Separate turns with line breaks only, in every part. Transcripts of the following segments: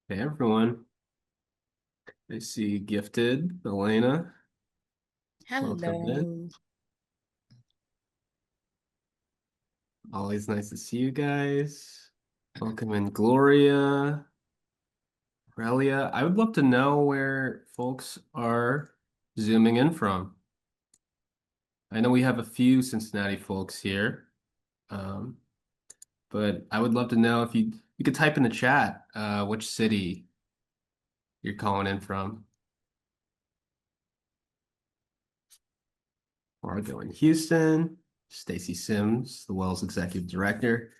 Hey everyone, I see Gifted, Elena. Welcome in.
Hello.
Always nice to see you guys. Welcome in, Gloria, Aurelia. I would love to know where folks are zooming in from. I know we have a few Cincinnati folks here, um, but I would love to know if you could type in the chat which city you're calling in from. Margo in Houston, Stacy Sims, the Wells Executive Director,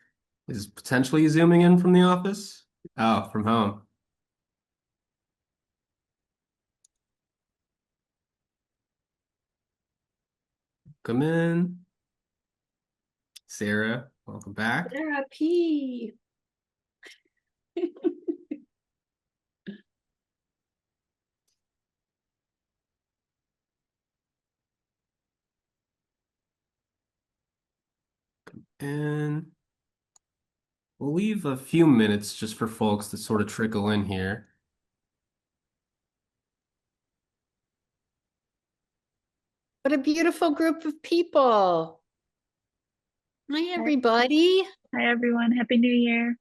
is potentially zooming in from the office. Oh, from home. Come in. Sarah, welcome back.
Therapy.
And we'll leave a few minutes just for folks to sort of trickle in here.
What a beautiful group of people. Hi,
Hi,
everybody.
hi everyone. Happy New Year.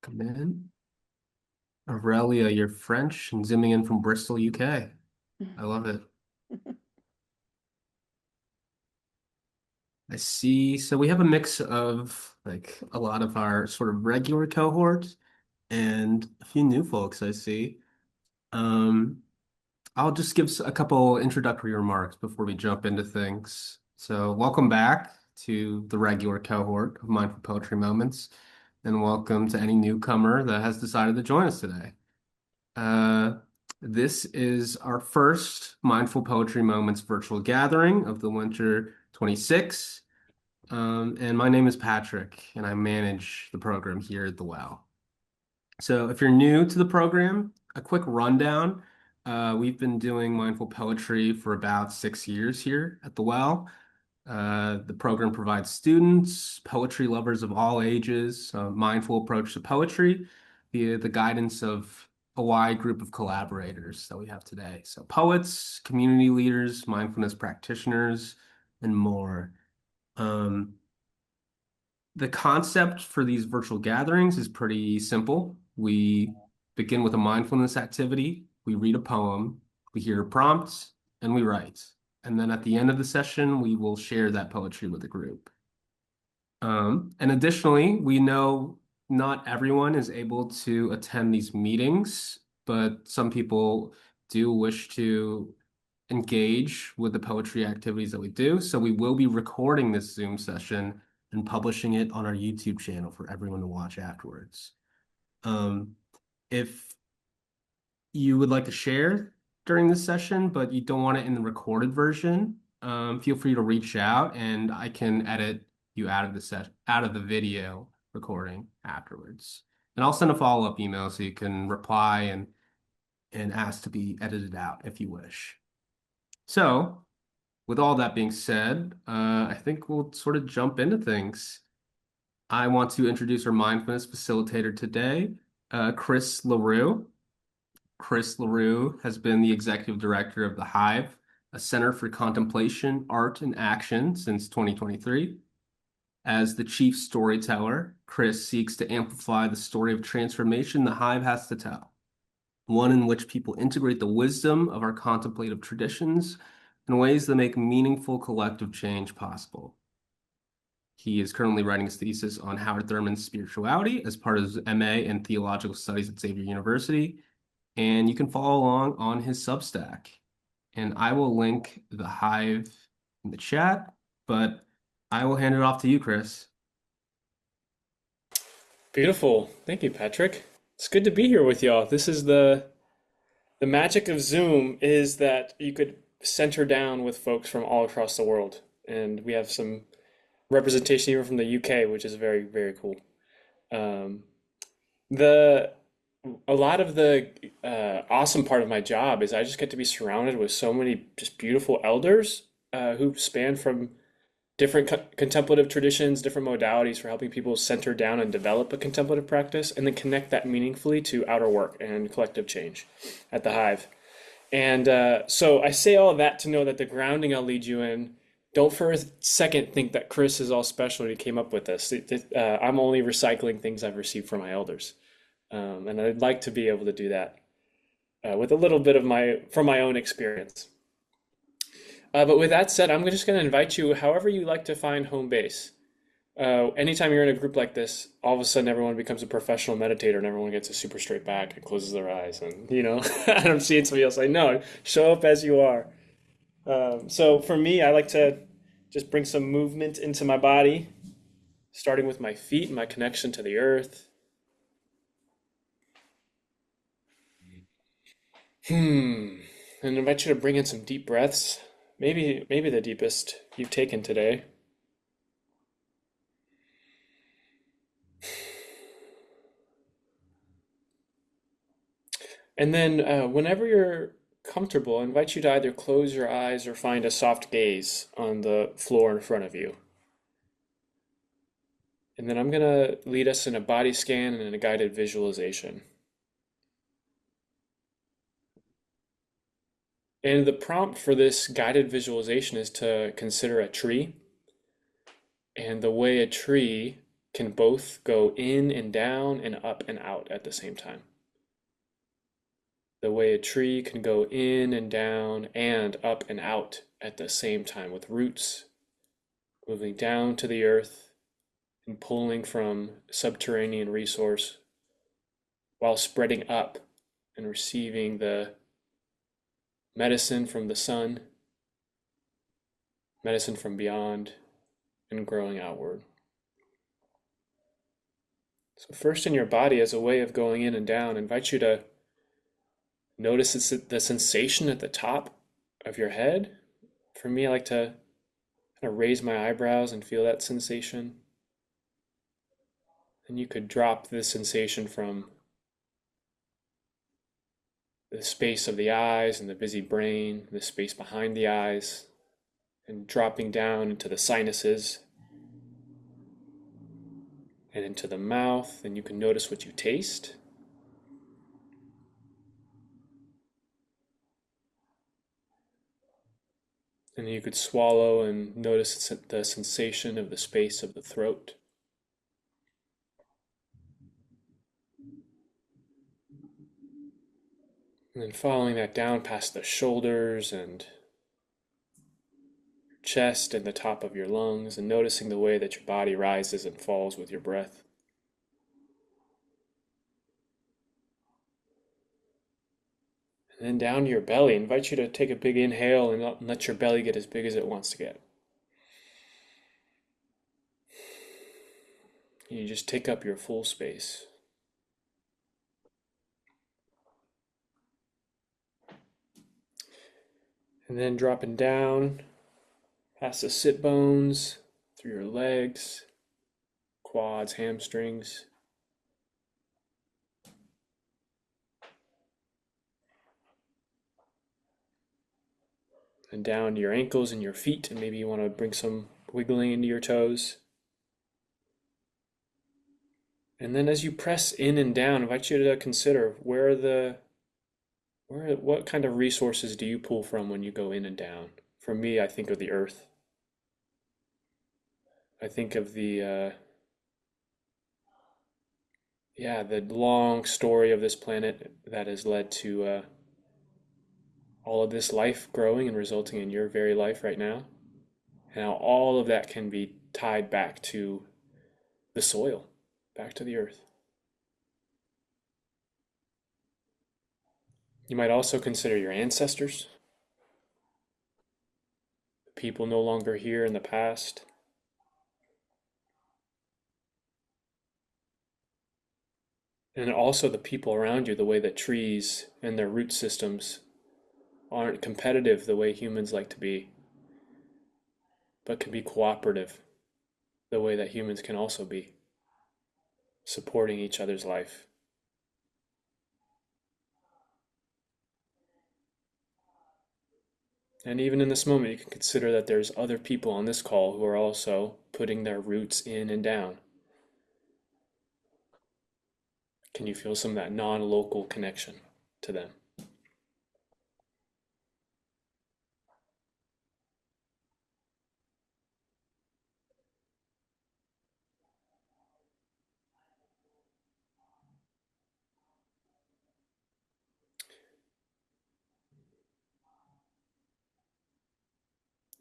Come in. Aurelia, you're French and zooming in from Bristol, UK. I love it. I see. So we have a mix of like a lot of our sort of regular cohort and a few new folks I see. Um, I'll just give a couple introductory remarks before we jump into things. So, welcome back to the regular cohort of Mindful Poetry Moments, and welcome to any newcomer that has decided to join us today. Uh, this is our first Mindful Poetry Moments virtual gathering of the winter 26. And my name is Patrick, and I manage the program here at the WOW. So, if you're new to the program, a quick rundown. We've been doing mindful poetry for about 6 years here at the Well. The program provides students, poetry lovers of all ages, a mindful approach to poetry via the guidance of a wide group of collaborators that we have today. So, poets, community leaders, mindfulness practitioners, and more. Um, the concept for these virtual gatherings is pretty simple. We begin with a mindfulness activity, we read a poem, we hear prompts, and we write. And then at the end of the session, we will share that poetry with the group. And additionally, we know not everyone is able to attend these meetings, but some people do wish to engage with the poetry activities that we do. So we will be recording this Zoom session and publishing it on our YouTube channel for everyone to watch afterwards. Um, if you would like to share during this session, but you don't want it in the recorded version, feel free to reach out and I can edit you out of the out of the video recording afterwards. And I'll send a follow-up email so you can reply and ask to be edited out if you wish. So, with all that being said, I think we'll sort of jump into things. I want to introduce our mindfulness facilitator today, Chris LaRue. Chris LaRue has been the executive director of the Hive, a center for contemplation, art, and action since 2023. As the chief storyteller, Chris seeks to amplify the story of transformation the Hive has to tell, one in which people integrate the wisdom of our contemplative traditions in ways that make meaningful collective change possible. He is currently writing his thesis on Howard Thurman's spirituality as part of his MA in theological studies at Xavier University, and you can follow along on his Substack. And I will link the Hive in the chat, but I will hand it off to you, Chris.
Beautiful. Thank you, Patrick. It's good to be here with y'all. This is the magic of Zoom is that you could center down with folks from all across the world. And we have some representation even from the UK, which is very, very cool. Um, the a lot of the awesome part of my job is I just get to be surrounded with so many just beautiful elders who span from different contemplative traditions, different modalities for helping people center down and develop a contemplative practice, and then connect that meaningfully to outer work and collective change at the Hive. And so I say all of that to know that the grounding I'll lead you in, don't for a second think that Chris is all special and he came up with this. I'm only recycling things I've received from my elders. And I'd like to be able to do that with a little bit of from my own experience. But with that said, I'm just going to invite you, however you like to find home base. Anytime you're in a group like this, all of a sudden everyone becomes a professional meditator and everyone gets a super straight back and closes their eyes. And, I'm seeing somebody else like, no, show up as you are. So for me, I like to just bring some movement into my body, starting with my feet and my connection to the earth. And invite you to bring in some deep breaths, maybe the deepest you've taken today. And then whenever you're comfortable, I invite you to either close your eyes or find a soft gaze on the floor in front of you. And then I'm going to lead us in a body scan and in a guided visualization. And the prompt for this guided visualization is to consider a tree and the way a tree can both go in and down and up and out at the same time. The way a tree can go in and down and up and out at the same time, with roots moving down to the earth and pulling from subterranean resource while spreading up and receiving the medicine from the sun, medicine from beyond, and growing outward. So first in your body, as a way of going in and down, I invite you to notice the sensation at the top of your head. For me, I like to kind of raise my eyebrows and feel that sensation. And you could drop this sensation from the space of the eyes and the busy brain, the space behind the eyes, and dropping down into the sinuses and into the mouth. And you can notice what you taste. And you could swallow and notice the sensation of the space of the throat. And then following that down past the shoulders and chest and the top of your lungs, and noticing the way that your body rises and falls with your breath. And then down to your belly. I invite you to take a big inhale and let your belly get as big as it wants to get. You just take up your full space. And then dropping down past the sit bones, through your legs, quads, hamstrings. And down to your ankles and your feet, and maybe you want to bring some wiggling into your toes. And then as you press in and down, I invite you to consider what kind of resources do you pull from when you go in and down? For me, I think of the earth. I think of the long story of this planet that has led to all of this life growing and resulting in your very life right now, and how all of that can be tied back to the soil, back to the earth. You might also consider your ancestors, the people no longer here in the past. And also the people around you, the way that trees and their root systems aren't competitive the way humans like to be, but can be cooperative the way that humans can also be, supporting each other's life. And even in this moment, you can consider that there's other people on this call who are also putting their roots in and down. Can you feel some of that non-local connection to them?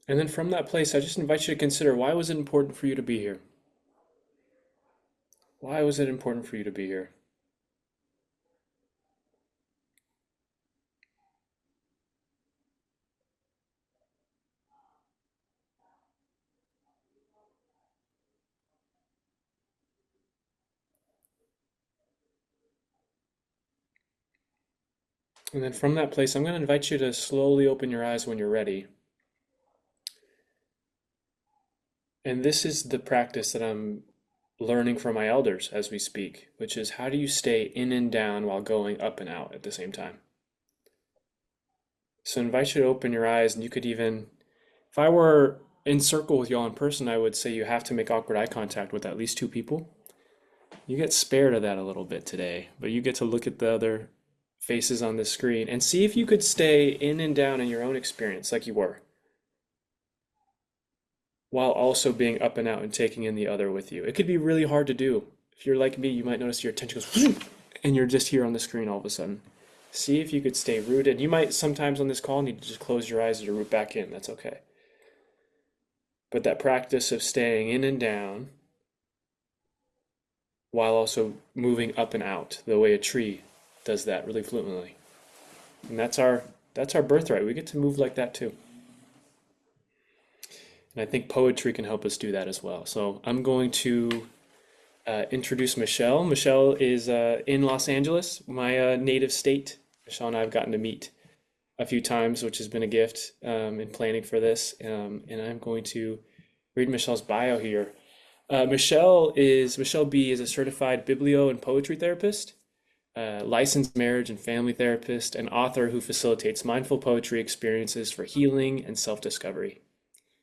And then from that place, I just invite you to consider, why was it important for you to be here? Why was it important for you to be here? And then from that place, I'm going to invite you to slowly open your eyes when you're ready. And this is the practice that I'm learning from my elders as we speak, which is, how do you stay in and down while going up and out at the same time? So I invite you to open your eyes, and you could even, if I were in circle with y'all in person, I would say you have to make awkward eye contact with at least two people. You get spared of that a little bit today, but you get to look at the other faces on the screen and see if you could stay in and down in your own experience like you were, while also being up and out and taking in the other with you. It could be really hard to do. If you're like me, you might notice your attention goes and you're just here on the screen all of a sudden. See if you could stay rooted. You might sometimes on this call need to just close your eyes to root back in. That's okay. But that practice of staying in and down while also moving up and out, the way a tree does that really fluently. And that's our birthright. We get to move like that too. And I think poetry can help us do that as well. So I'm going to introduce Michelle. Michelle is in Los Angeles, my native state. Michelle and I have gotten to meet a few times, which has been a gift in planning for this. And I'm going to read Michelle's bio here. Michelle B is a certified biblio and poetry therapist, licensed marriage and family therapist, and author who facilitates mindful poetry experiences for healing and self-discovery.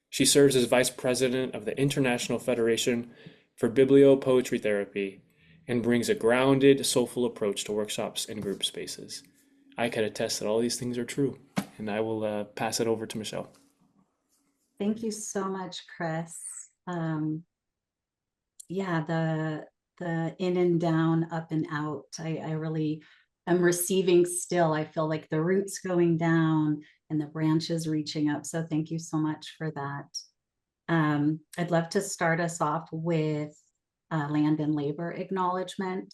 She serves as vice president of the International Federation for Biblio Poetry Therapy and brings a grounded, soulful approach to workshops and group spaces. I can attest that all these things are true, and I will pass it over to Michelle.
Thank you so much, Chris. Yeah, the in and down, up and out. I really am receiving still. I feel like the roots going down and the branches reaching up. So thank you so much for that. I'd love to start us off with land and labor acknowledgement.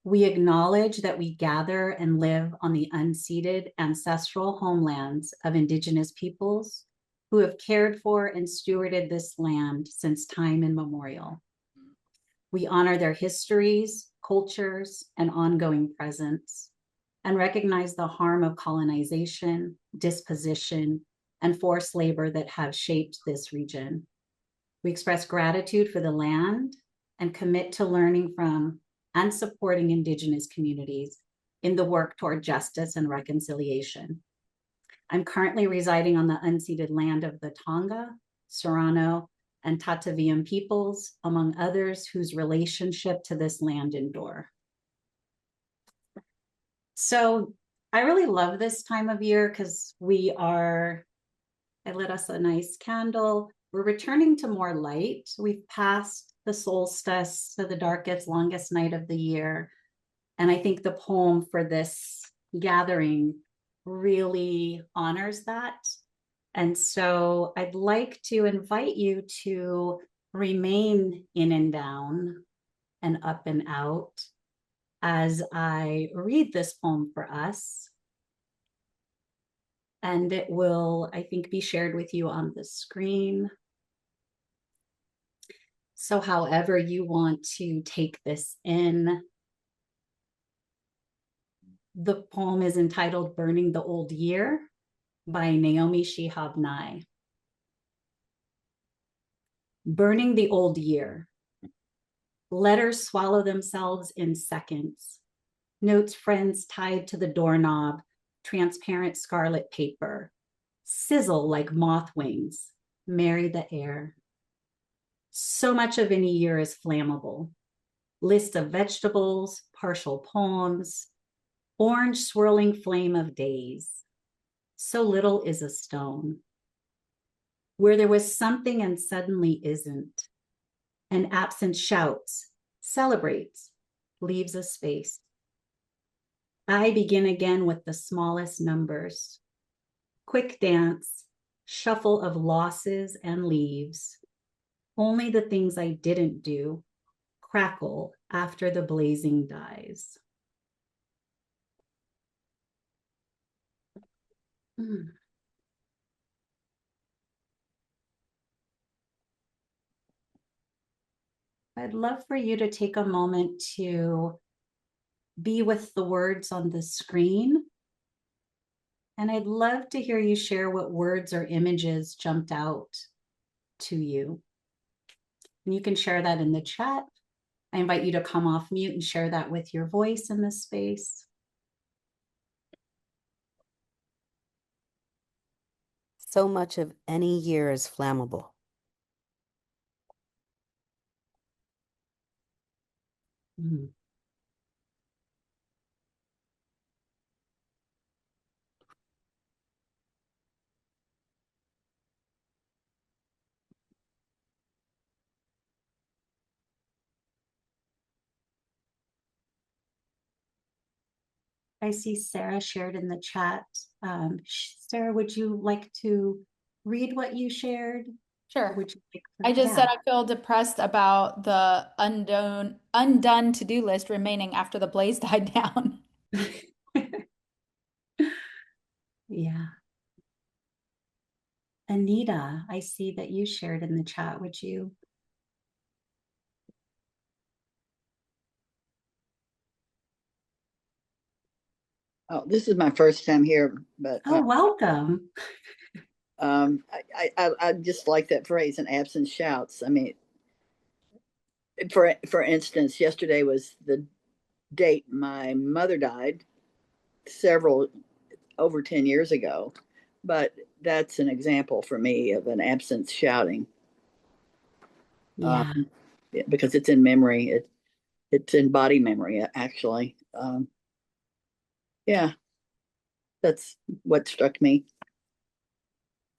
We acknowledge that we gather and live on the unceded ancestral homelands of Indigenous peoples who have cared for and stewarded this land since time immemorial. We honor their histories, cultures, and ongoing presence, and recognize the harm of colonization, disposition, and forced labor that have shaped this region. We express gratitude for the land and commit to learning from and supporting Indigenous communities in the work toward justice and reconciliation. I'm currently residing on the unceded land of the Tonga, Serrano, and Tataviam peoples, among others whose relationship to this land endure. So I really love this time of year because I lit us a nice candle. We're returning to more light. We've passed the solstice, so the darkest, longest night of the year. And I think the poem for this gathering really honors that. And so I'd like to invite you to remain in and down and up and out as I read this poem for us. And it will, I think, be shared with you on the screen. So however you want to take this in. The poem is entitled Burning the Old Year by Naomi Shihab Nye. Burning the old year. Letters swallow themselves in seconds. Notes friends tied to the doorknob, transparent scarlet paper. sizzle like moth wings, marry the air. So much of any year is flammable. List of vegetables, partial poems, orange swirling flame of days. So little is a stone. Where there was something and suddenly isn't. And absent shouts, celebrates, leaves a space. I begin again with the smallest numbers. Quick dance, shuffle of losses and leaves. Only the things I didn't do crackle after the blazing dies. I'd love for you to take a moment to be with the words on the screen. And I'd love to hear you share what words or images jumped out to you. And you can share that in the chat. I invite you to come off mute and share that with your voice in this space.
So much of any year is flammable.
Mm. I see Sarah shared in the chat. Sarah, would you like to read what you shared?
Sure.
Would you like
I
to,
just said I feel depressed about the undone to-do list remaining after the blaze died down.
yeah. Anita, I see that you shared in the chat. Would you?
Oh, this is my first time here, but
Oh, welcome.
I just like that phrase, "an absence shouts." I mean, for instance, yesterday was the date my mother died, several over 10 years ago, but that's an example for me of an absence shouting.
Yeah.
Because it's in memory. It's in body memory, actually. Yeah, that's what struck me.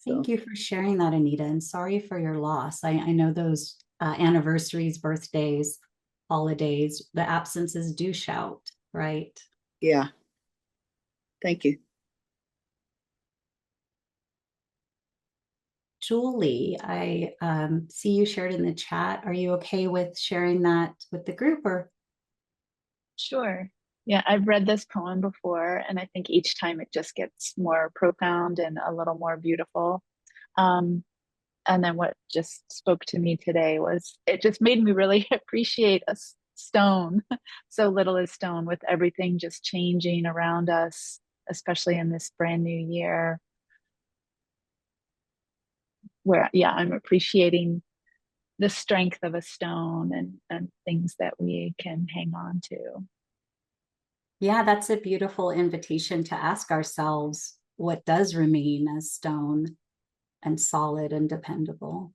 Thank you for sharing that, Anita, and sorry for your loss. I know those anniversaries, birthdays, holidays, the absences do shout, right?
Yeah. Thank you.
Julie, I see you shared in the chat. Are you okay with sharing that with the group or?
Sure. Yeah, I've read this poem before, and I think each time it just gets more profound and a little more beautiful. And then what just spoke to me today was it just made me really appreciate a stone. So little is stone, with everything just changing around us, especially in this brand new year. Where, yeah, I'm appreciating the strength of a stone and things that we can hang on to.
Yeah, that's a beautiful invitation to ask ourselves what does remain as stone and solid and dependable.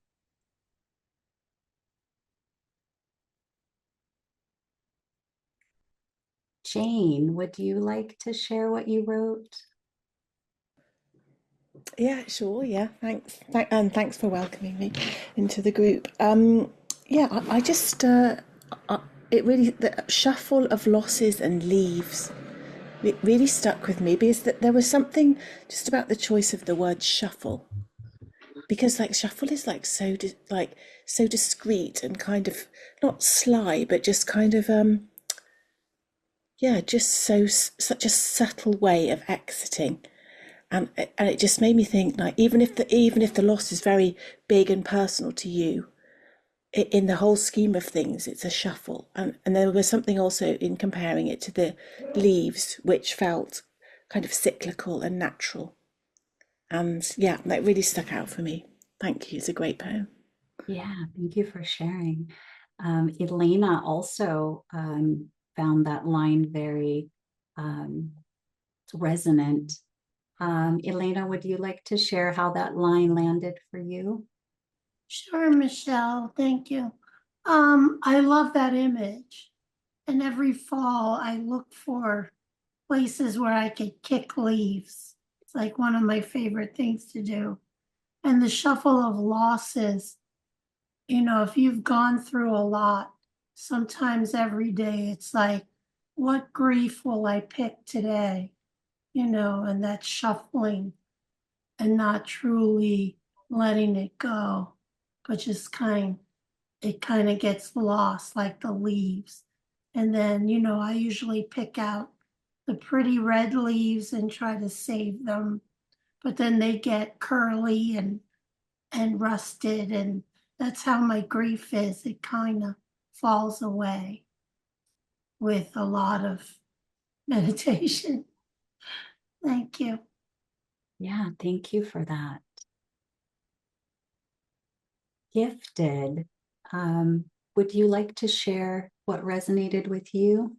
Jane, would you like to share what you wrote?
Yeah, sure. Yeah, thanks. And thanks for welcoming me into the group. Yeah, I just it really, the shuffle of losses and leaves, it really stuck with me because that there was something just about the choice of the word shuffle, because like shuffle is like so discreet and kind of not sly, but just kind of yeah, just such a subtle way of exiting. And it just made me think, like, even if the loss is very big and personal to you, in the whole scheme of things, it's a shuffle. And there was something also in comparing it to the leaves, which felt kind of cyclical and natural. And yeah, that really stuck out for me. Thank you. It's a great poem.
Yeah, thank you for sharing. Elena also found that line very resonant. Elena, would you like to share how that line landed for you?
Sure, Michelle. Thank you. I love that image. And every fall, I look for places where I could kick leaves. It's like one of my favorite things to do. And the shuffle of losses, if you've gone through a lot, sometimes every day it's like, what grief will I pick today? And that shuffling and not truly letting it go, but just it kind of gets lost like the leaves. And then, I usually pick out the pretty red leaves and try to save them, but then they get curly and rusted, and that's how my grief is. It kind of falls away with a lot of meditation. Thank you.
Yeah, thank you for that. Gifted. Would you like to share what resonated with you?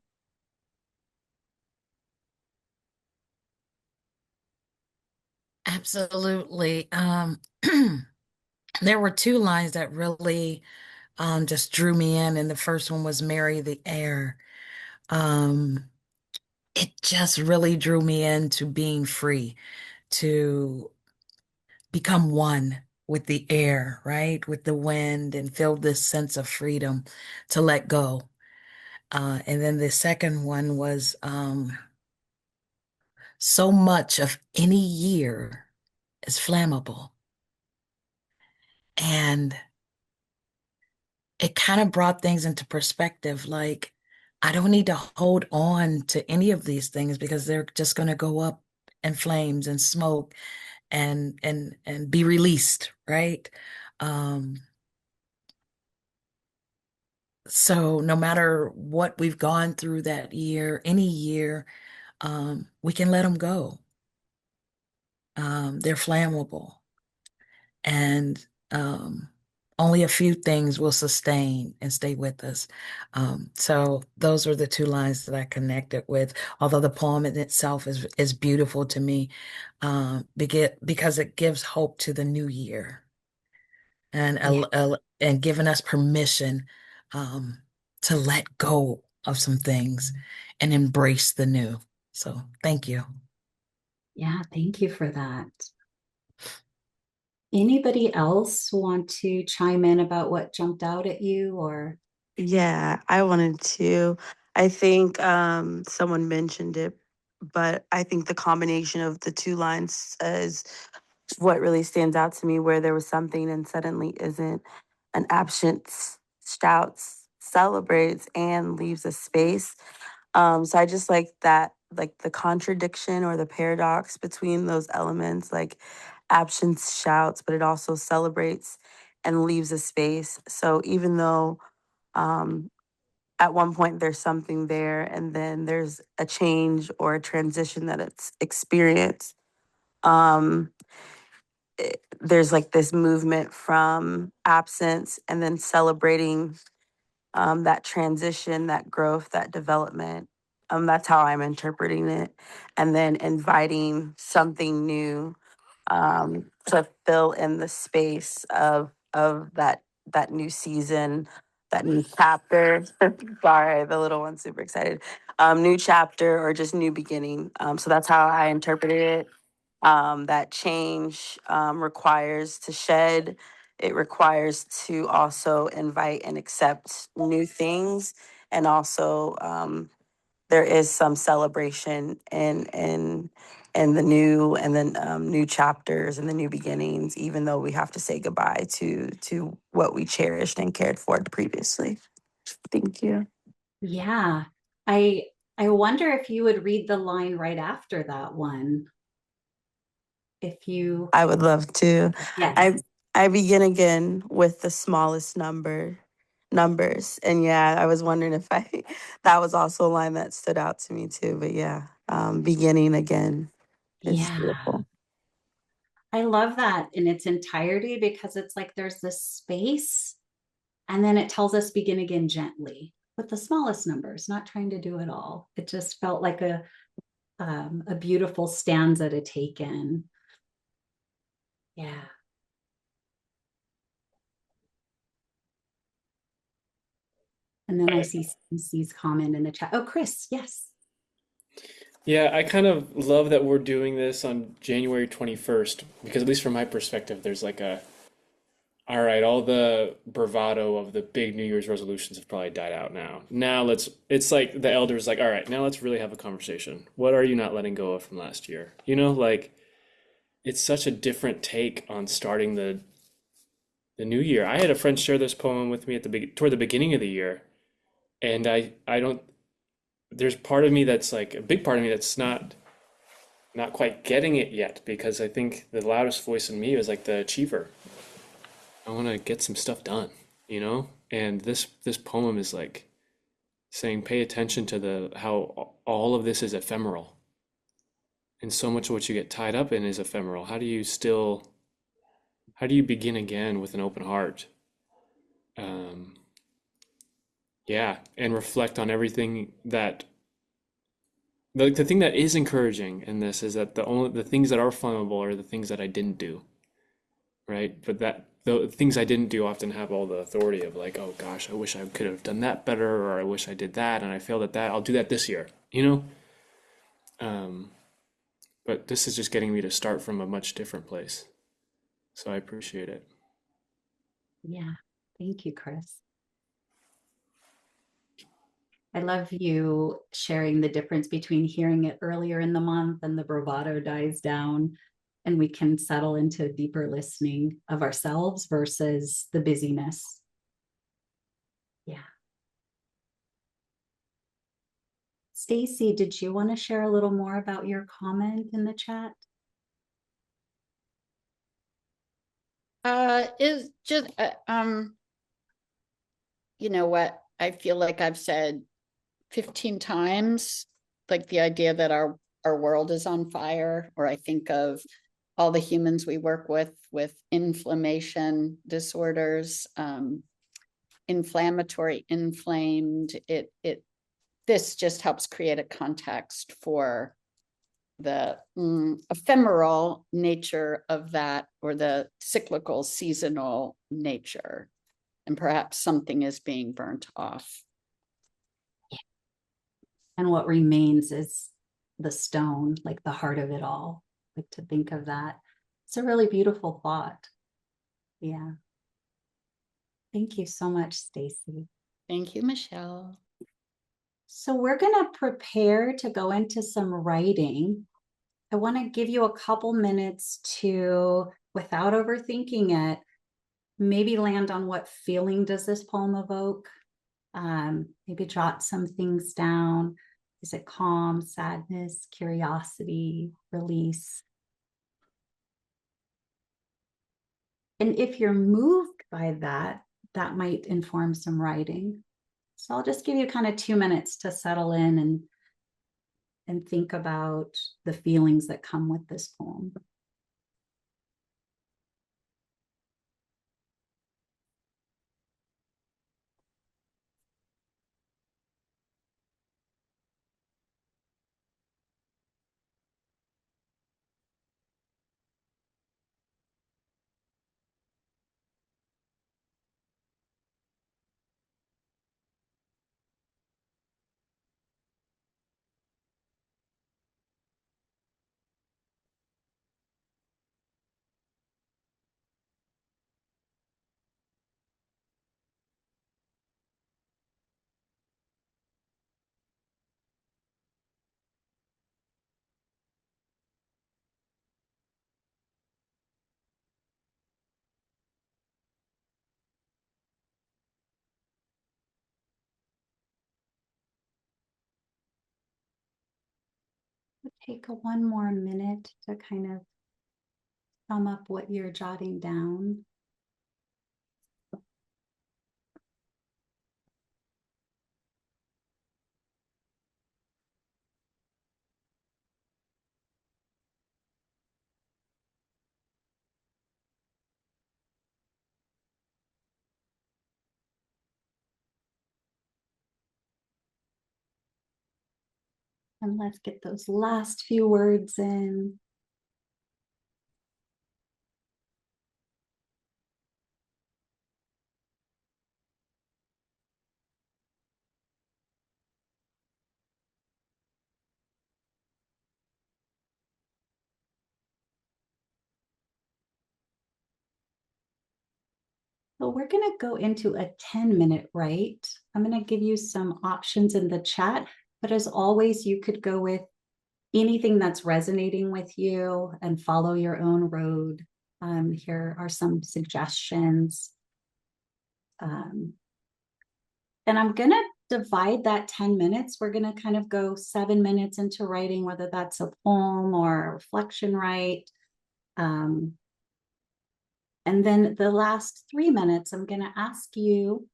Absolutely. There were two lines that really just drew me in, and the first one was Marry the Air. Um, it just really drew me into being free, to become one with the air, right? With the wind, and feel this sense of freedom to let go. And then the second one was so much of any year is flammable. And it kind of brought things into perspective. Like, I don't need to hold on to any of these things because they're just going to go up in flames and smoke and be released, right? Um, so no matter what we've gone through that year, any year, we can let them go. They're flammable, and only a few things will sustain and stay with us. So those are the two lines that I connected with. Although the poem in itself is beautiful to me, because it gives hope to the new year, and
Yeah.
and giving us permission to let go of some things and embrace the new. So thank you.
Yeah, thank you for that. Anybody else want to chime in about what jumped out at you or?
Yeah, I wanted to. I think someone mentioned it, but I think the combination of the two lines is what really stands out to me, where there was something and suddenly isn't. An absence shouts, celebrates, and leaves a space. So I just like that, like the contradiction or the paradox between those elements, like absence shouts, but it also celebrates and leaves a space. So even though um, at one point there's something there and then there's a change or a transition that it's experienced, um, there's like this movement from absence and then celebrating that transition, that growth, that development. That's how I'm interpreting it. And then inviting something new to fill in the space of that new season, that new chapter. Sorry, the little one's super excited. New chapter or just new beginning. So that's how I interpreted it. That change requires to shed. It requires to also invite and accept new things, and also there is some celebration in the new and then new chapters and the new beginnings, even though we have to say goodbye to what we cherished and cared for previously. Thank you.
Yeah, I I wonder if you would read the line right after that one. If you,
I would love to.
yes.
I begin again with the smallest numbers. And yeah, I was wondering if I that was also a line that stood out to me too. But yeah, beginning again is
Yeah,
beautiful.
I love that in its entirety because it's like there's this space and then it tells us begin again gently with the smallest numbers, not trying to do it all. It just felt like a beautiful stanza to take in. Yeah. And then I see C's comment in the chat. Oh, Chris, yes.
Yeah, I kind of love that we're doing this on January 21st because at least from my perspective, there's like a, all right, all the bravado of the big New Year's resolutions have probably died out now. Now it's like the elders like, all right, now let's really have a conversation. What are you not letting go of from last year? You know, like it's such a different take on starting the new year. I had a friend share this poem with me at toward the beginning of the year, and I don't there's part of me that's like a big part of me that's not quite getting it yet because I think the loudest voice in me is like the achiever. I want to get some stuff done, you know? And this poem is like saying pay attention to the how all of this is ephemeral. And so much of what you get tied up in is ephemeral. How do you begin again with an open heart? Um, yeah, and reflect on everything that the thing that is encouraging in this is that the things that are flammable are the things that I didn't do, right? But that the things I didn't do often have all the authority of like, oh gosh, I wish I could have done that better, or I wish I did that and I failed at that. I'll do that this year, you know? Um, but this is just getting me to start from a much different place. So I appreciate it.
Yeah. Thank you, Chris. I love you sharing the difference between hearing it earlier in the month and the bravado dies down and we can settle into a deeper listening of ourselves versus the busyness. Yeah. Stacy, did you want to share a little more about your comment in the chat?
Is just you know what I feel like I've said 15 times, like the idea that our world is on fire, or I think of all the humans we work with inflammation disorders, inflammatory, inflamed. This just helps create a context for the ephemeral nature of that, or the cyclical, seasonal nature, and perhaps something is being burnt off.
And what remains is the stone, like the heart of it all. Like to think of that. It's a really beautiful thought. Yeah. Thank you so much, Stacy.
Thank you, Michelle.
So we're going to prepare to go into some writing. I want to give you a couple minutes to, without overthinking it, maybe land on what feeling does this poem evoke. Maybe jot some things down. Is it calm, sadness, curiosity, release? And if you're moved by that, that might inform some writing. So I'll just give you kind of 2 minutes to settle in and think about the feelings that come with this poem. Take one more minute to kind of sum up what you're jotting down. And let's get those last few words in. So we're going to go into a 10-minute write. I'm going to give you some options in the chat, but as always, you could go with anything that's resonating with you and follow your own road. Here are some suggestions. And I'm going to divide that 10 minutes. We're going to kind of go 7 minutes into writing, whether that's a poem or a reflection write. And then the last 3 minutes, I'm going to ask you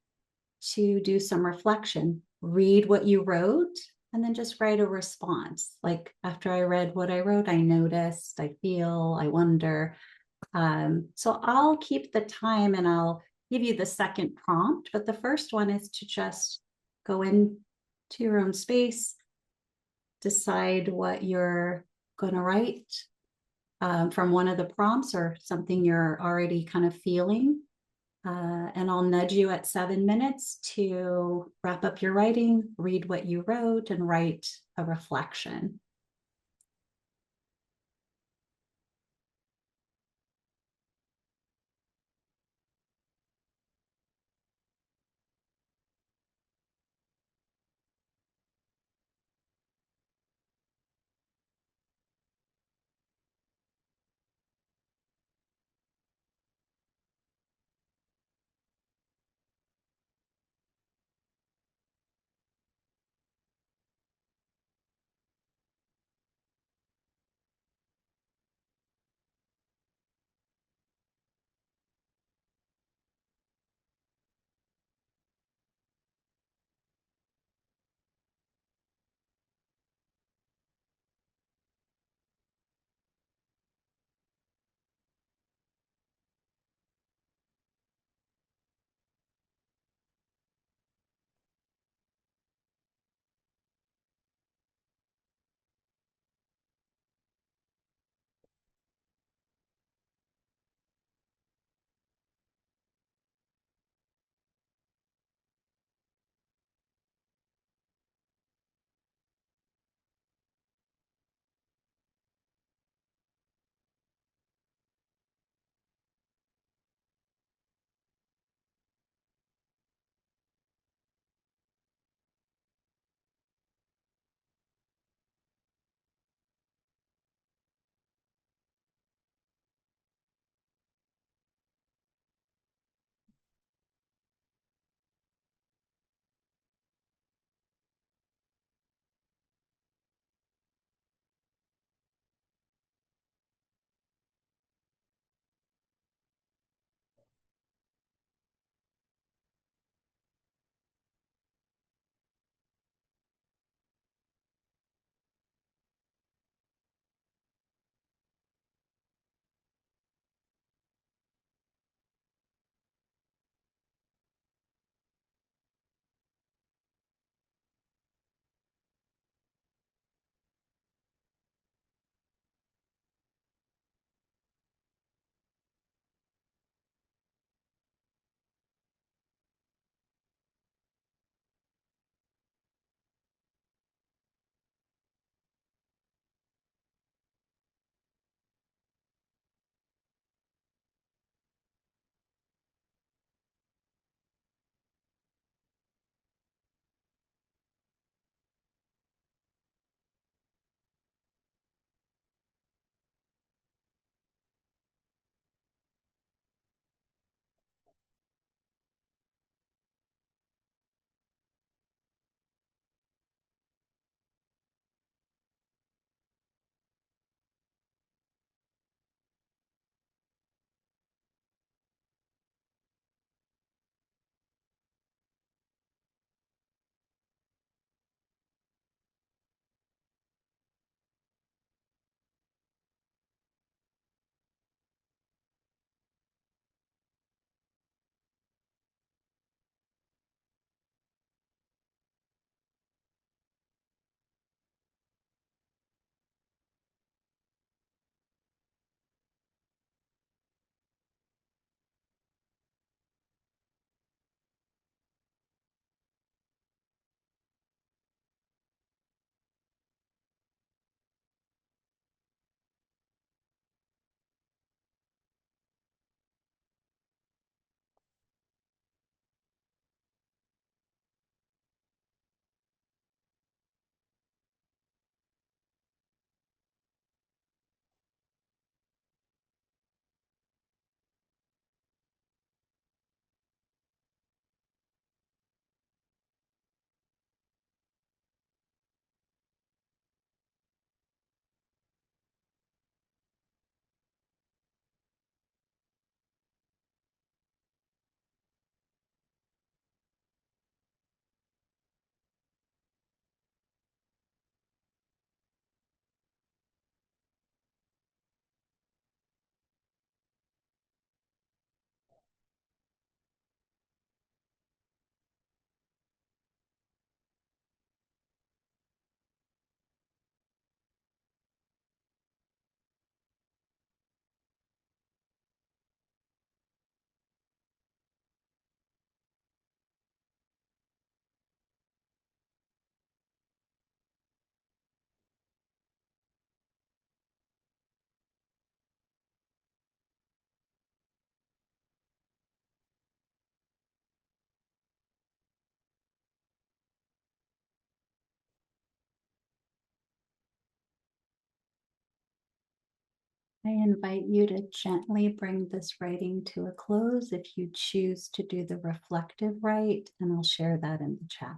to do some reflection, read what you wrote, and then just write a response. Like after I read what I wrote, I noticed, I feel, I wonder. So I'll keep the time and I'll give you the second prompt, but the first one is to just go into your own space, decide what you're going to write from one of the prompts or something you're already kind of feeling. And I'll nudge you at 7 minutes to wrap up your writing, read what you wrote, and write a reflection. I invite you to gently bring this writing to a close if you choose to do the reflective rite, and I'll share that in the chat.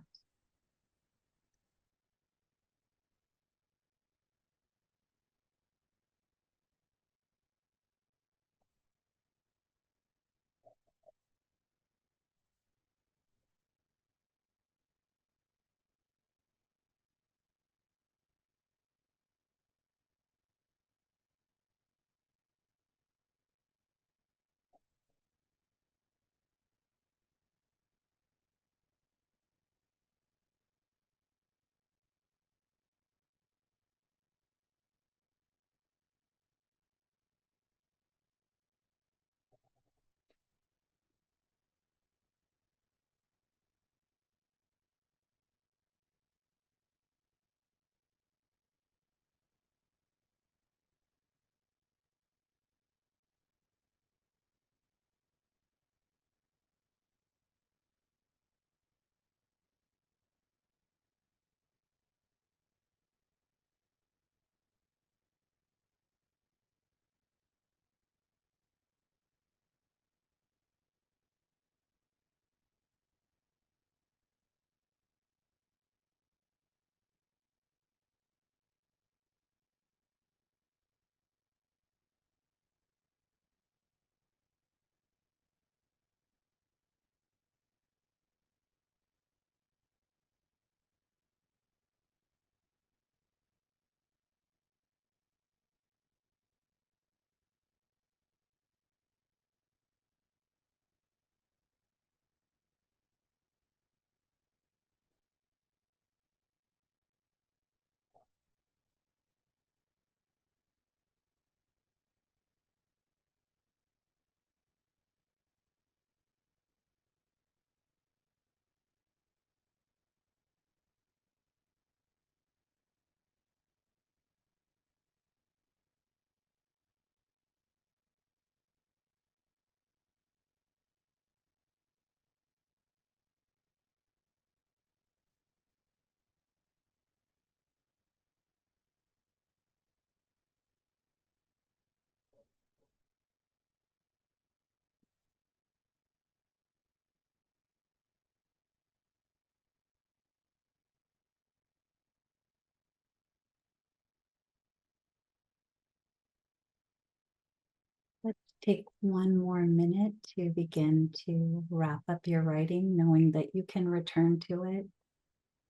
Let's take one more minute to begin to wrap up your writing, knowing that you can return to it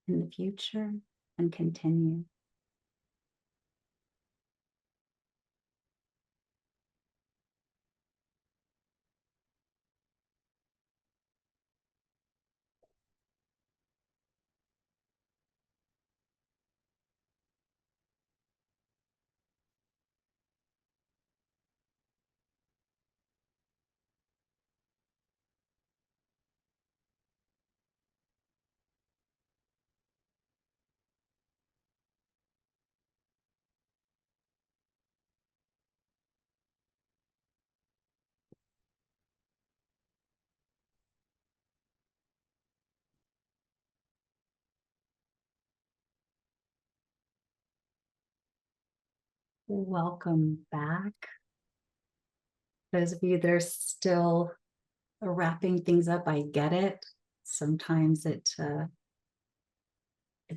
in the future and continue. Welcome back. Those of you that are still wrapping things up, I get it. Sometimes it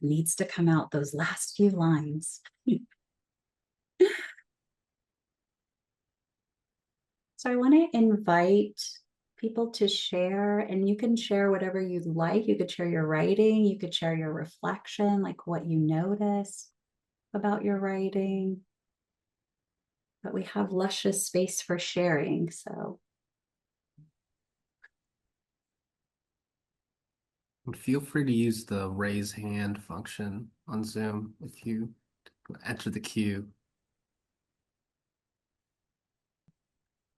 needs to come out, those last few lines. So I want to invite people to share, and you can share whatever you'd like. You could share your writing, you could share your reflection, like what you notice about your writing. But we have luscious space for sharing, so.
And feel free to use the raise hand function on Zoom if you enter the queue.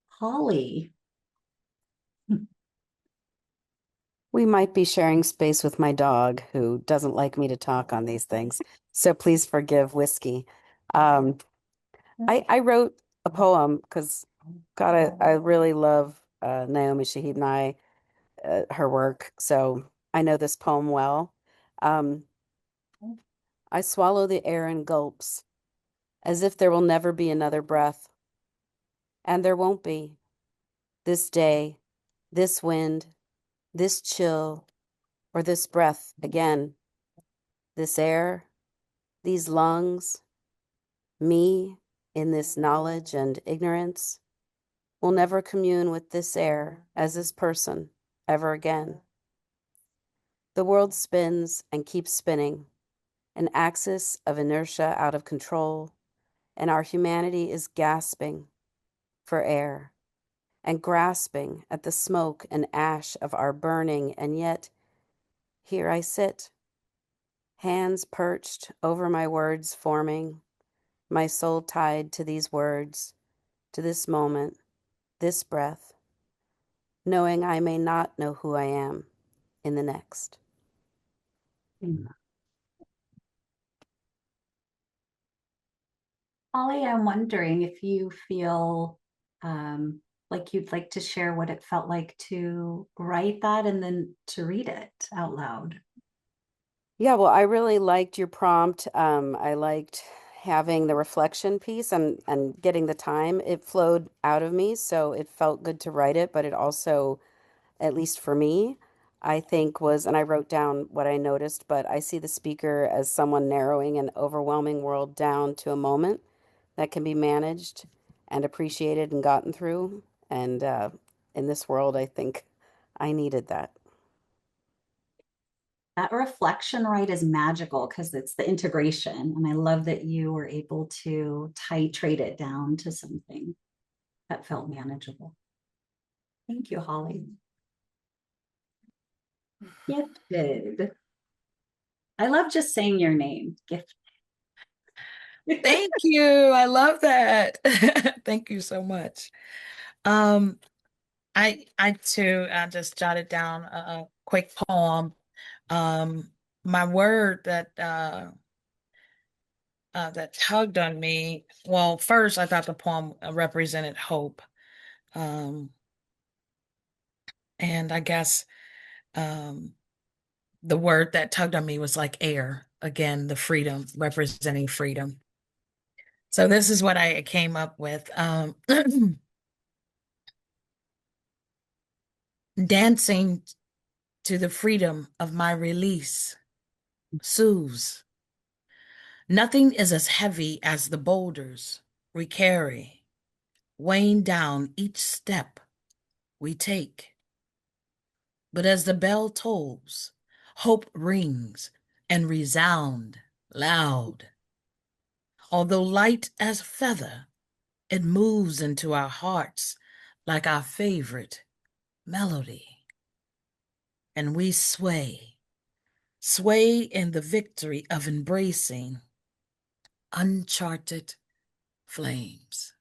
Holly.
We might be sharing space with my dog who doesn't like me to talk on these things. So please forgive Whiskey. I wrote a poem because God, I really love Naomi Shihab Nye, her work. So I know this poem well. I swallow the air in gulps, as if there will never be another breath. and there won't be. This day, this wind, this chill, or this breath again, this air, these lungs, me in this knowledge and ignorance will never commune with this air as this person ever again. The world spins and keeps spinning, an axis of inertia out of control, and our humanity is gasping for air and grasping at the smoke and ash of our burning, and yet here I sit, hands perched over my words forming, my soul tied to these words, to this moment, this breath, knowing I may not know who I am in the next.
Holly, I'm wondering if you feel like you'd like to share what it felt like to write that and then to read it out loud.
Yeah, well, I really liked your prompt. I liked having the reflection piece and getting the time. It flowed out of me, so it felt good to write it, but it also, at least for me, I think was, and I wrote down what I noticed, but I see the speaker as someone narrowing an overwhelming world down to a moment that can be managed and appreciated and gotten through. And in this world, I think I needed that.
That reflection right is magical because it's the integration. And I love that you were able to titrate it down to something that felt manageable. Thank you, Holly. Gifted. I love just saying your name. Gifted.
Thank you. I love that. Thank you so much. I too just jotted down a quick poem. My word that tugged on me. Well, first I thought the poem represented hope. Um, and I guess the word that tugged on me was like air. Again, the freedom, representing freedom. So this is what I came up with. Dancing to the freedom of my release soothes. Nothing is as heavy as the boulders we carry, weighing down each step we take. But as the bell tolls, hope rings and resound loud. Although light as feather, it moves into our hearts like our favorite melody. And we sway in the victory of embracing uncharted flames.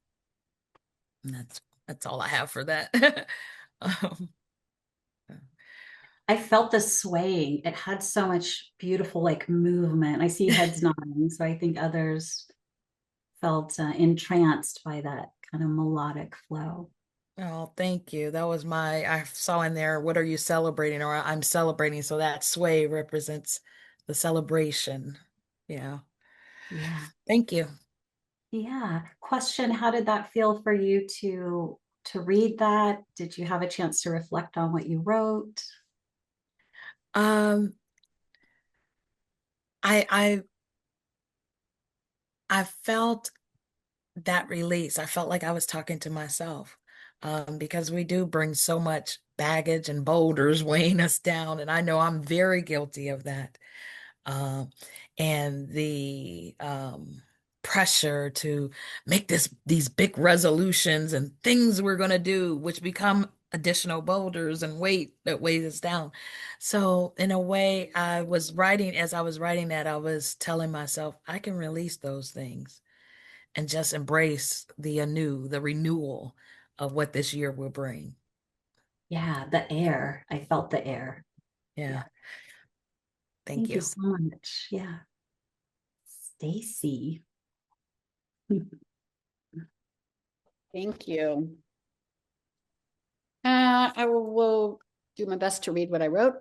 And that's all I have for that. um,
I felt the swaying. It had so much beautiful like movement. I see heads nodding, so I think others felt entranced by that kind of melodic flow.
oh, thank you. That was I saw in there, what are you celebrating? Or I'm celebrating. So that sway represents the celebration. Yeah.
Yeah.
Thank you.
Yeah. Question, how did that feel for you to read that? Did you have a chance to reflect on what you wrote?
Um, I I felt that release. I felt like I was talking to myself, because we do bring so much baggage and boulders weighing us down, and I know I'm very guilty of that. Um, and the pressure to make these big resolutions and things we're going to do, which become additional boulders and weight that weighs us down. So in a way, as I was writing that, I was telling myself, I can release those things and just embrace the renewal of what this year will bring.
Yeah, the air. I felt the air.
Yeah.
Yeah.
Thank
Thank you
you.
so much. Yeah. Stacy.
Thank you. I will do my best to read what I wrote.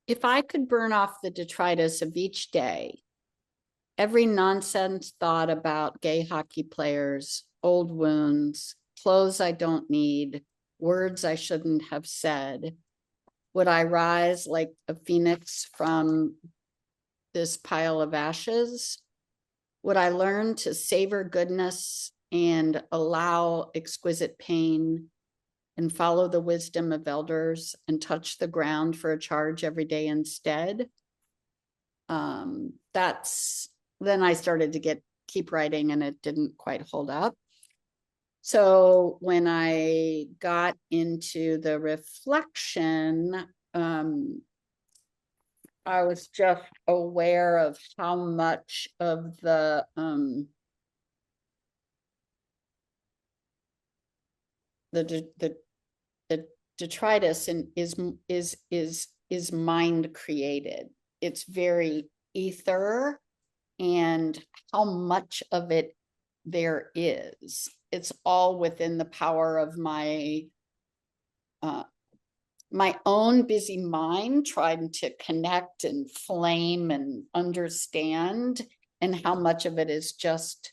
If I could burn off the detritus of each day, every nonsense thought about gay hockey players, old wounds, clothes I don't need, words I shouldn't have said? Would I rise like a phoenix from this pile of ashes? Would I learn to savor goodness and allow exquisite pain and follow the wisdom of elders and touch the ground for a charge every day instead? That's then I started to keep writing, and it didn't quite hold up. So when I got into the reflection, I was just aware of how much of the detritus is mind created. It's very ether, and how much of it there is. It's all within the power of my own busy mind trying to connect and flame and understand, and how much of it is just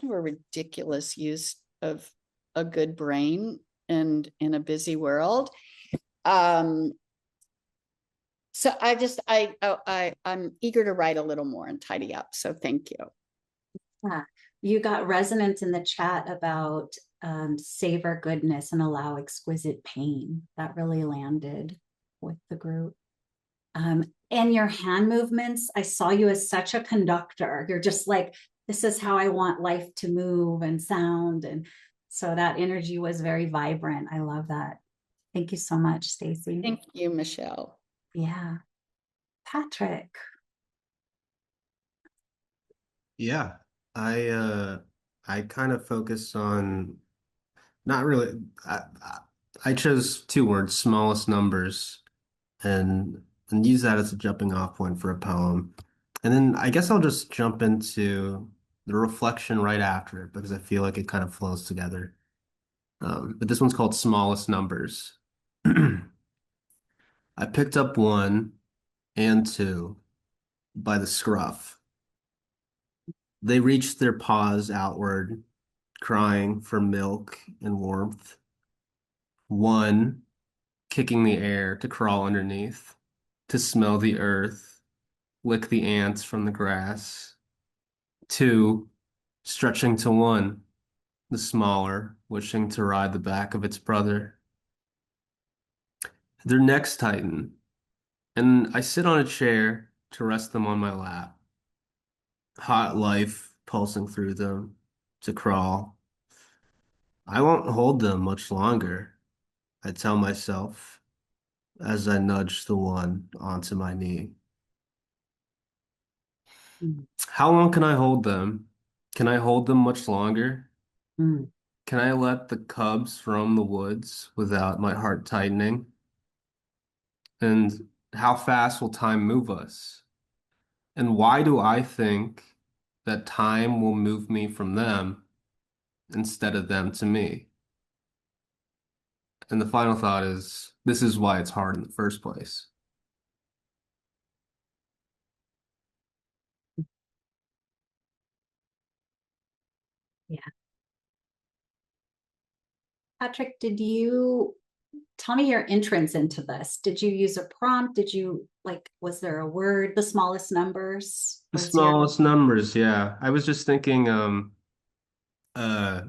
kind of a ridiculous use of a good brain and in a busy world. So I'm eager to write a little more and tidy up. So thank you.
Yeah. You got resonance in the chat about savor goodness and allow exquisite pain. That really landed with the group. And your hand movements, I saw you as such a conductor. You're just like, this is how I want life to move and sound. And so that energy was very vibrant. I love that. Thank you so much, Stacy.
Thank you, Michelle.
Yeah. Patrick.
Yeah, I kind of focus on not really. I chose two words, smallest numbers, and use that as a jumping off point for a poem. And then I guess I'll just jump into the reflection right after it because I feel like it kind of flows together. But this one's called Smallest Numbers. I picked up one and two by the scruff. They reached their paws outward, crying for milk and warmth. One kicking the air to crawl underneath, to smell the earth, lick the ants from the grass. Two stretching to one, the smaller, wishing to ride the back of its brother. Their necks tighten, and I sit on a chair to rest them on my lap. Hot life pulsing through them, to crawl. I won't hold them much longer, I tell myself as I nudge the one onto my knee.
Mm.
How long can I hold them? Can I hold them much longer?
Mm.
Can I let the cubs roam the woods without my heart tightening? And how fast will time move us? And why do I think that time will move me from them instead of them to me? And the final thought is this is why it's hard in the first place.
Yeah. Patrick, did you tell me your entrance into this? Did you use a prompt? Did you was there a word, the smallest numbers
The
was your
smallest numbers, yeah. I was just thinking, uh,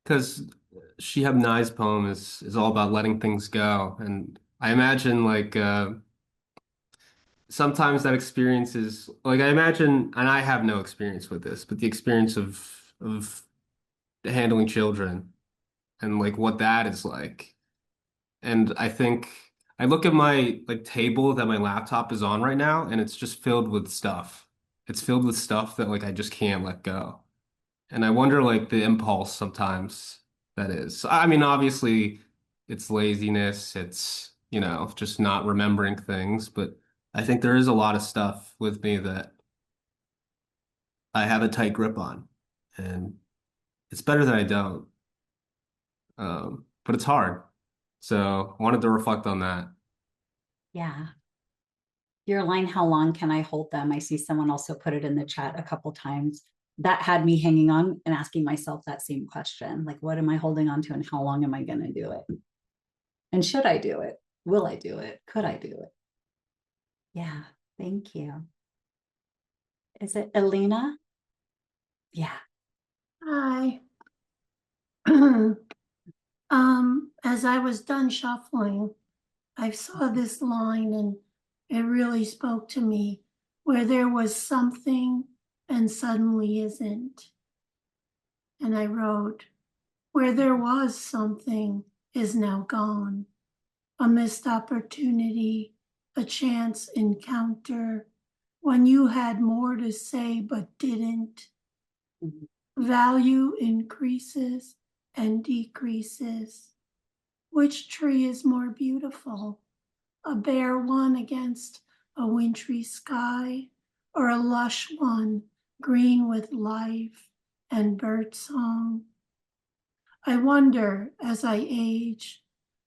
because Shihab Nye's poem is all about letting things go. And I imagine sometimes that experience is like I imagine, and I have no experience with this, but the experience of handling children and like what that is like. And I think I look at my like table that my laptop is on right now, and it's just filled with stuff. It's filled with stuff that like I just can't let go. And I wonder like the impulse sometimes that is. I mean, obviously it's laziness, it's, just not remembering things, but I think there is a lot of stuff with me that I have a tight grip on. And it's better that I don't. But it's hard. So I wanted to reflect on that.
Yeah. Your line, how long can I hold them? I see someone also put it in the chat a couple times. that had me hanging on and asking myself that same question, like, what am I holding on to and how long am I going to do it? And should I do it? Will I do it? Could I do it? Yeah, thank you. Is it Elena? Yeah.
Hi. As I was done shuffling, I saw this line and it really spoke to me, where there was something and suddenly isn't. And I wrote, where there was something is now gone. A missed opportunity, a chance encounter, when you had more to say but didn't. Value increases and decreases. Which tree is more beautiful? A bare one against a wintry sky, or a lush one, green with life and birdsong? I wonder as I age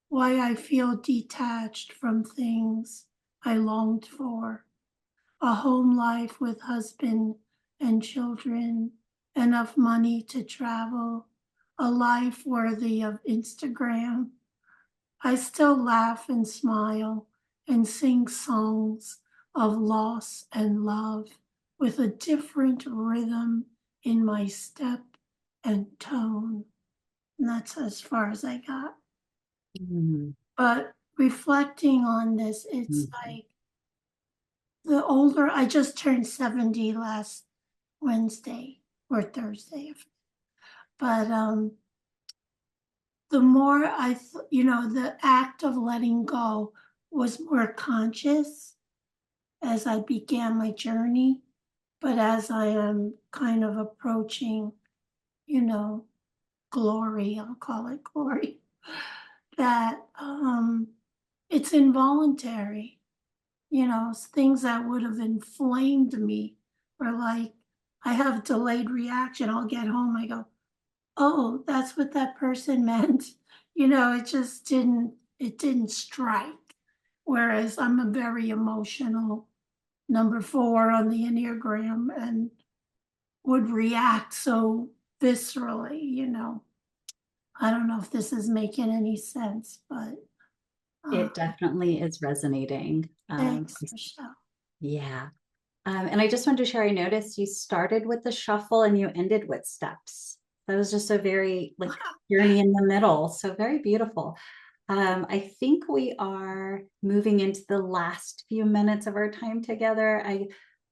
why I feel detached from things I longed for. A home life with husband and children, enough money to travel, a life worthy of Instagram. I still laugh and smile and sing songs of loss and love with a different rhythm in my step and tone. And that's as far as I got. But reflecting on this, it's like the older, I just turned 70 last Wednesday or Thursday. But the more the act of letting go was more conscious as I began my journey. But as I am kind of approaching, glory, I'll call it glory, that it's involuntary. Things that would have inflamed me, or like I have delayed reaction. I'll get home, I go, oh, that's what that person meant. It didn't strike. Whereas I'm a very emotional number 4 on the Enneagram and would react so viscerally. I don't know if this is making any sense, but
It definitely is resonating.
thanks, Michelle.
Yeah. And I just wanted to share, I noticed you started with the shuffle and you ended with steps. That was just a very like journey in the middle. So very beautiful. I think we are moving into the last few minutes of our time together.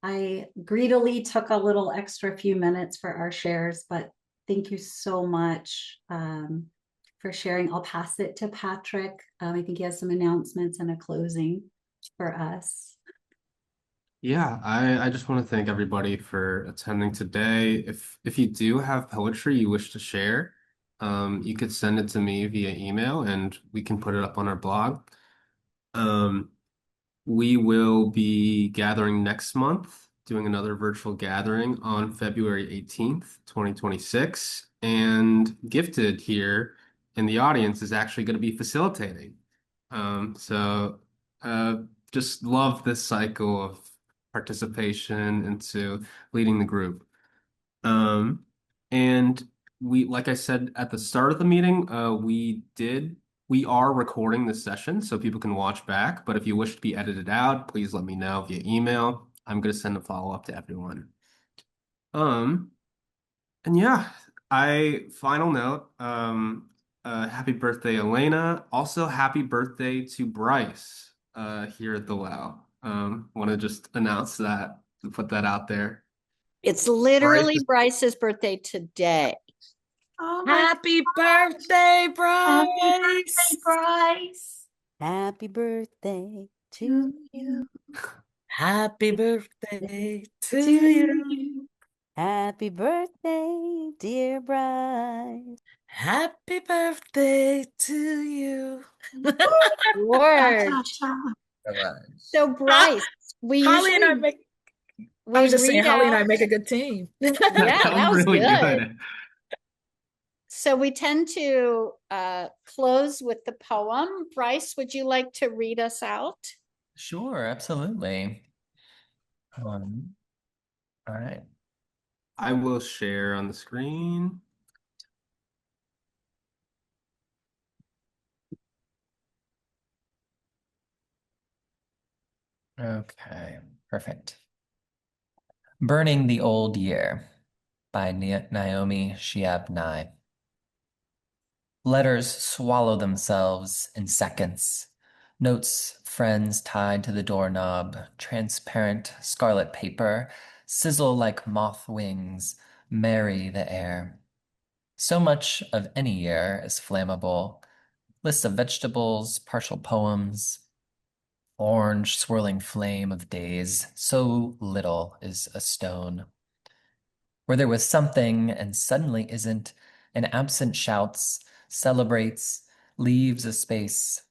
I greedily took a little extra few minutes for our shares, but thank you so much for sharing. I'll pass it to Patrick. I think he has some announcements and a closing for us.
Yeah, I just want to thank everybody for attending today. If you do have poetry you wish to share, you could send it to me via email and we can put it up on our blog. We will be gathering next month, doing another virtual gathering on February 18th, 2026. And Gifted here in the audience is actually going to be facilitating. So just love this cycle of participation into leading the group. And like I said at the start of the meeting, we are recording this session so people can watch back. But if you wish to be edited out, please let me know via email. I'm going to send a follow-up to everyone. And yeah, final note, happy birthday, Elena. Also, happy birthday to Bryce, here at the WOW. Want to just announce that and put that out there.
It's literally Bryce's birthday today.
Oh,
Happy birthday, Bryce!
Happy birthday, Bryce!
Happy birthday to you.
Happy birthday to you.
Happy birthday, dear Bryce.
Happy birthday to you.
Word. So Bryce,
Holly and I I was just saying, Holly and I make a good team.
Yeah, that was really good. So we tend to close with the poem. Bryce, would you like to read us out?
Sure, absolutely. All right.
I will share on the screen.
Okay, perfect. Burning the Old Year by Naomi Shihab Nye. Letters swallow themselves in seconds. Notes, friends tied to the doorknob, transparent scarlet paper, sizzle like moth wings, marry the air. So much of any year is flammable. Lists of vegetables, partial poems, orange swirling flame of days. So little is a stone. Where there was something and suddenly isn't, an absent shouts, celebrates, leaves a space.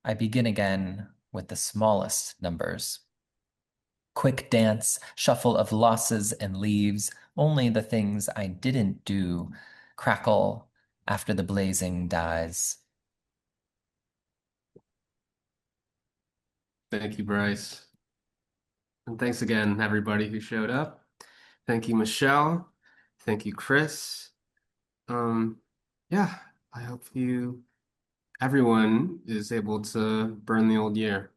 I begin again with the smallest numbers. Quick dance, shuffle of losses and leaves, only the things I didn't do crackle after the blazing dies.
Thank you, Bryce. And thanks again, everybody who showed up. Thank you, Michelle. Thank you, Chris. Um, yeah, I hope everyone is able to burn the old year.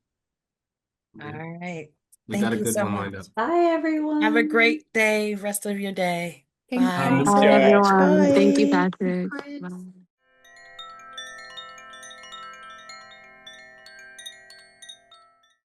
All right.
We got
Thank
a
you
good
so
one
much.
lined up.
Bye, everyone.
Have a great day, rest of your day.
Thank
Bye.
you
Thanks,
so
Bye,
y'all.
much.
everyone. Thank you,
Bye.
Patrick.
Chris.
Bye.